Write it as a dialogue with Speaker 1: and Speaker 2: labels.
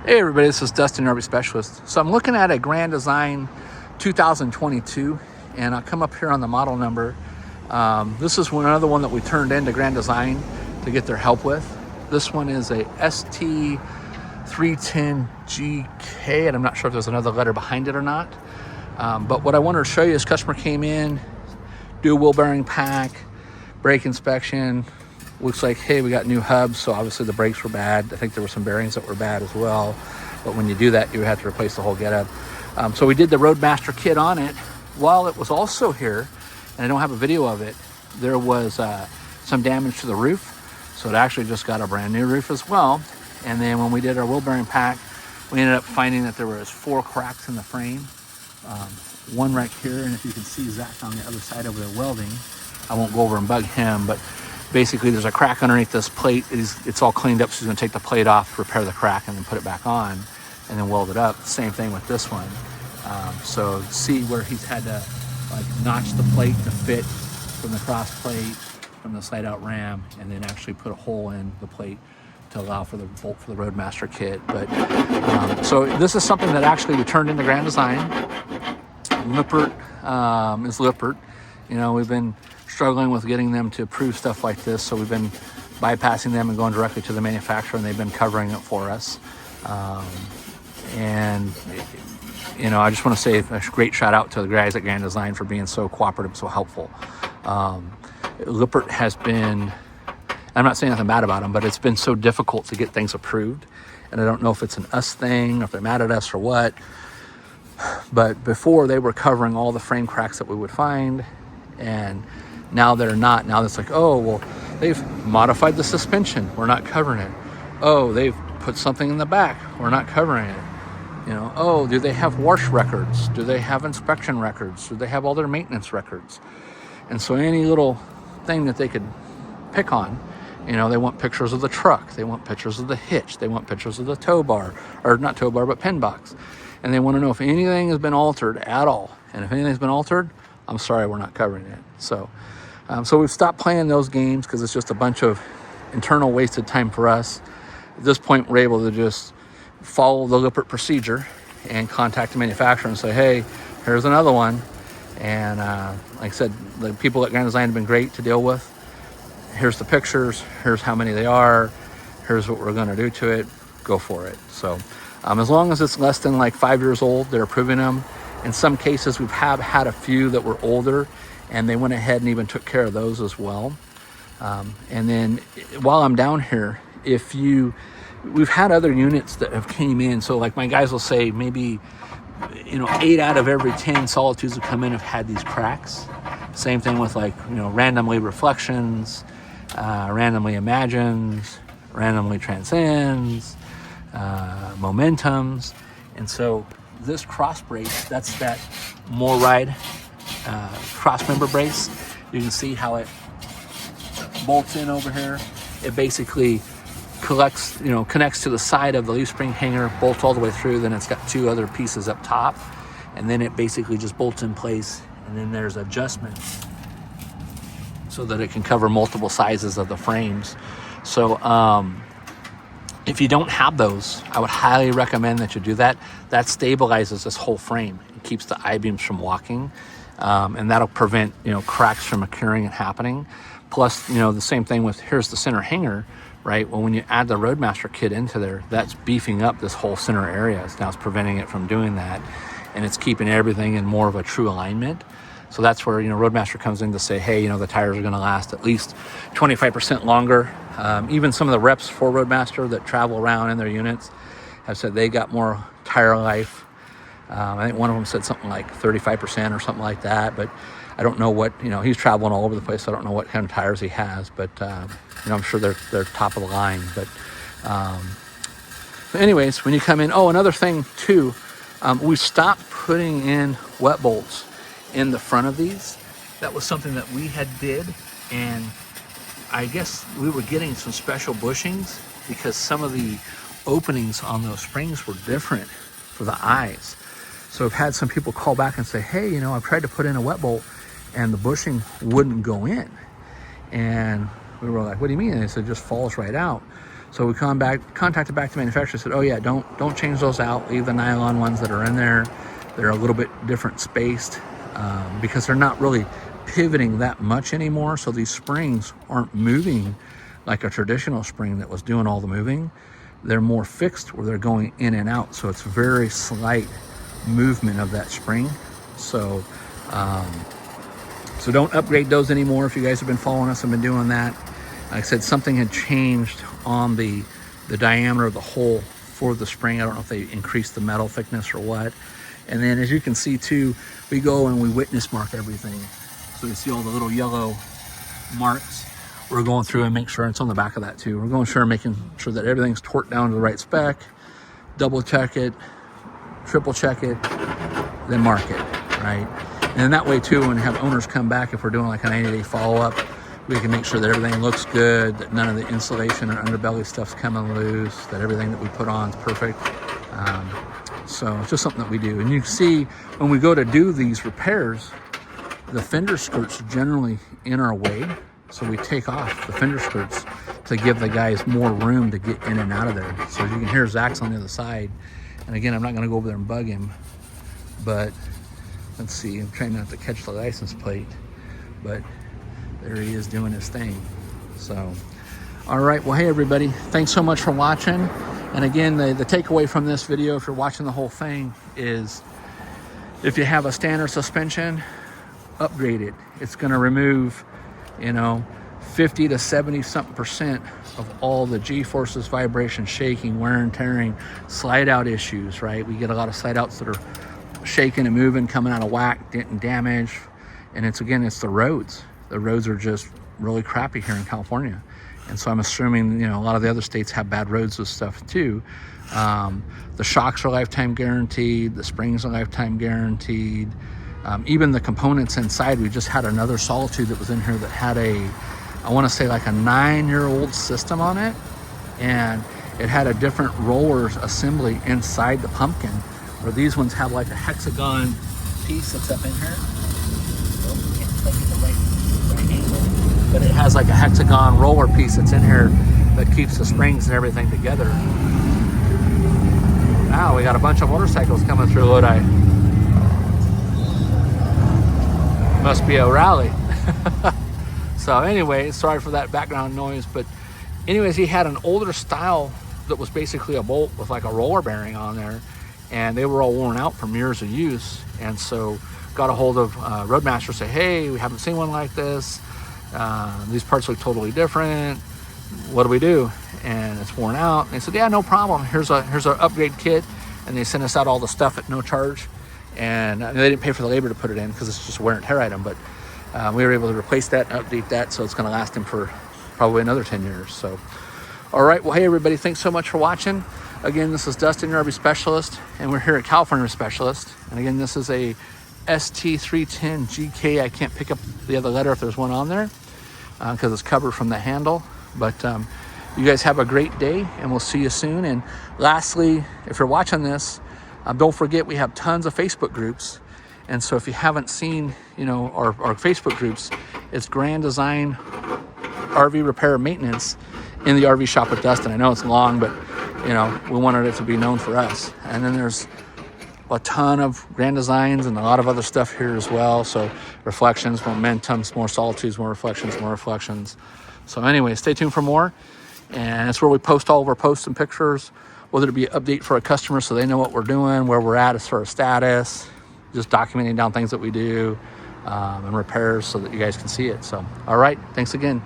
Speaker 1: Hey everybody, this is Dustin, RV Specialist. So I'm looking at a Grand Design 2022, and I'll come up here on the model number. This is another one that we turned into Grand Design to get their help with. This one is a ST310GK, and I'm not sure if there's another letter behind it or not. But what I wanted to show you is customer came in, do a wheel bearing pack, brake inspection. Looks like, hey, we got new hubs, so obviously the brakes were bad. I think there were some bearings that were bad as well. But when you do that, you have to replace the whole getup. So we did the Roadmaster kit on it. While it was also here, and I don't have a video of it, there was some damage to the roof. So it actually just got a brand new roof as well. And then when we did our wheel bearing pack, we ended up finding that there was 4 cracks in the frame. One right here, and if you can see Zach on the other side over there welding, I won't go over and bug him, but basically there's a crack underneath this plate. It's all cleaned up, so he's going to take the plate off, repair the crack, and then put it back on, and then weld it up. Same thing with this one. So see where he's had to like notch the plate to fit from the cross plate, from the slide out ram, and then actually put a hole in the plate to allow for the bolt for the Roadmaster kit. But so this is something that actually we turned into Grand Design. Lippert is Lippert. You know, we've been struggling with getting them to approve stuff like this, so we've been bypassing them and going directly to the manufacturer, and they've been covering it for us. And you know, I just want to say a great shout out to the guys at Grand Design for being so cooperative, so helpful. Lippert has been, I'm not saying nothing bad about them, but it's been so difficult to get things approved, and I don't know if it's an us thing or if they're mad at us or what. But before, they were covering all the frame cracks that we would find, and now they're not. Now it's like, oh, well, they've modified the suspension, we're not covering it. Oh, they've put something in the back, we're not covering it. You know, oh, do they have wash records? Do they have inspection records? Do they have all their maintenance records? And so any little thing that they could pick on, you know, they want pictures of the truck, they want pictures of the hitch, they want pictures of the tow bar, or not tow bar, but pin box. And they want to know if anything has been altered at all. And if anything's been altered, I'm sorry, we're not covering it. So we've stopped playing those games because it's just a bunch of internal wasted time for us. At this point, we're able to just follow the Lippert procedure and contact the manufacturer and say, hey, here's another one. And like I said, the people at Grand Design have been great to deal with. Here's the pictures. Here's how many they are. Here's what we're going to do to it. Go for it. So as long as it's less than like 5 years old, they're approving them. In some cases, we've had a few that were older, and they went ahead and even took care of those as well. And then while I'm down here, we've had other units that have came in. So like my guys will say maybe, you know, 8 out of every 10 Solitudes that come in have had these cracks. Same thing with like, you know, randomly reflections, randomly imagines, randomly transcends, momentums. And so this cross brace, that's that More Ride cross member brace. You can see how it bolts in over here. It basically connects to the side of the leaf spring hanger, bolts all the way through. Then it's got 2 other pieces up top, and then it basically just bolts in place. And then there's adjustments so that it can cover multiple sizes of the frames. So if you don't have those, I would highly recommend that you do that. That stabilizes this whole frame. It keeps the I-beams from walking, and that'll prevent, you know, cracks from occurring and happening. Plus, you know, the same thing with, here's the center hanger, right? Well, when you add the Roadmaster kit into there, that's beefing up this whole center area. Now it's preventing it from doing that, and it's keeping everything in more of a true alignment. So that's where, you know, Roadmaster comes in to say, hey, you know, the tires are going to last at least 25% longer. Even some of the reps for Roadmaster that travel around in their units have said they got more tire life. I think one of them said something like 35% or something like that, but I don't know what, you know, he's traveling all over the place. So I don't know what kind of tires he has, but, you know, I'm sure they're top of the line. But anyways, when you come in, another thing too, we stopped putting in wet bolts in the front of these. That was something that we had did, and I guess we were getting some special bushings because some of the openings on those springs were different for the eyes. So I've had some people call back and say, hey, you know, I've tried to put in a wet bolt and the bushing wouldn't go in. And we were like, what do you mean? And they said, it just falls right out. So we contacted back to the manufacturer, said, oh yeah, don't change those out. Leave the nylon ones that are in there. They're a little bit different spaced because they're not really pivoting that much anymore. So these springs aren't moving like a traditional spring that was doing all the moving. They're more fixed where they're going in and out. So it's very slight movement of that spring. So, so don't upgrade those anymore. If you guys have been following us and been doing that, like I said, something had changed on the diameter of the hole for the spring. I don't know if they increased the metal thickness or what. And then as you can see too, we go and we witness mark everything. So you see all the little yellow marks. We're going through and make sure it's on the back of that too. We're making sure that everything's torqued down to the right spec, double check it, triple check it, then mark it, right? And that way too, when we have owners come back, if we're doing like a 90-day follow-up, we can make sure that everything looks good, that none of the insulation or underbelly stuff's coming loose, that everything that we put on is perfect. So it's just something that we do. And you can see when we go to do these repairs, the fender skirts are generally in our way. So we take off the fender skirts to give the guys more room to get in and out of there. So as you can hear, Zach's on the other side. And again, I'm not gonna go over there and bug him, but let's see, I'm trying not to catch the license plate, but there he is doing his thing. So, all right, well, hey everybody, thanks so much for watching. And again, the takeaway from this video, if you're watching the whole thing, is if you have a standard suspension, upgrade it. It's gonna remove, 50 to 70 something percent of all the G-forces, vibration, shaking, wear and tearing, slide out issues, right? We get a lot of slide outs that are shaking and moving, coming out of whack, getting damaged. And it's the roads. The roads are just really crappy here in California. And so I'm assuming, a lot of the other states have bad roads with stuff too. The shocks are lifetime guaranteed. The springs are lifetime guaranteed. Even the components inside, we just had another Solitude that was in here that had I want to say like a 9-year-old system on it. And it had a different rollers assembly inside the pumpkin, where these ones have like a hexagon piece that's up in here. Oh, can't quite get the right angle. But it has like a hexagon roller piece that's in here that keeps the springs and everything together. Now we got a bunch of motorcycles coming through Lodi. Must be a rally. So anyway, sorry for that background noise, but anyways, he had an older style that was basically a bolt with like a roller bearing on there, and they were all worn out from years of use. And so got a hold of Roadmaster, say, hey, we haven't seen one like this. These parts look totally different. What do we do? And it's worn out. And they said, yeah, no problem. Here's our upgrade kit. And they sent us out all the stuff at no charge. And they didn't pay for the labor to put it in because it's just a wear and tear item. But we were able to replace that and update that. So it's going to last him for probably another 10 years. So, all right. Well, hey, everybody, thanks so much for watching. Again, this is Dustin, your RV specialist, and we're here at California Specialist. And again, this is a ST310 GK. I can't pick up the other letter if there's one on there because it's covered from the handle. But you guys have a great day, and we'll see you soon. And lastly, if you're watching this, don't forget we have tons of Facebook groups. And so if you haven't seen, our Facebook groups, it's Grand Design RV Repair and Maintenance in the RV Shop with Dustin. I know it's long, but we wanted it to be known for us. And then there's a ton of Grand Designs and a lot of other stuff here as well. So reflections, momentums, more solitudes, more reflections. So anyway, stay tuned for more. And it's where we post all of our posts and pictures, whether it be an update for our customers so they know what we're doing, where we're at as far as status, just documenting down things that we do, and repairs so that you guys can see it. So, all right, thanks again.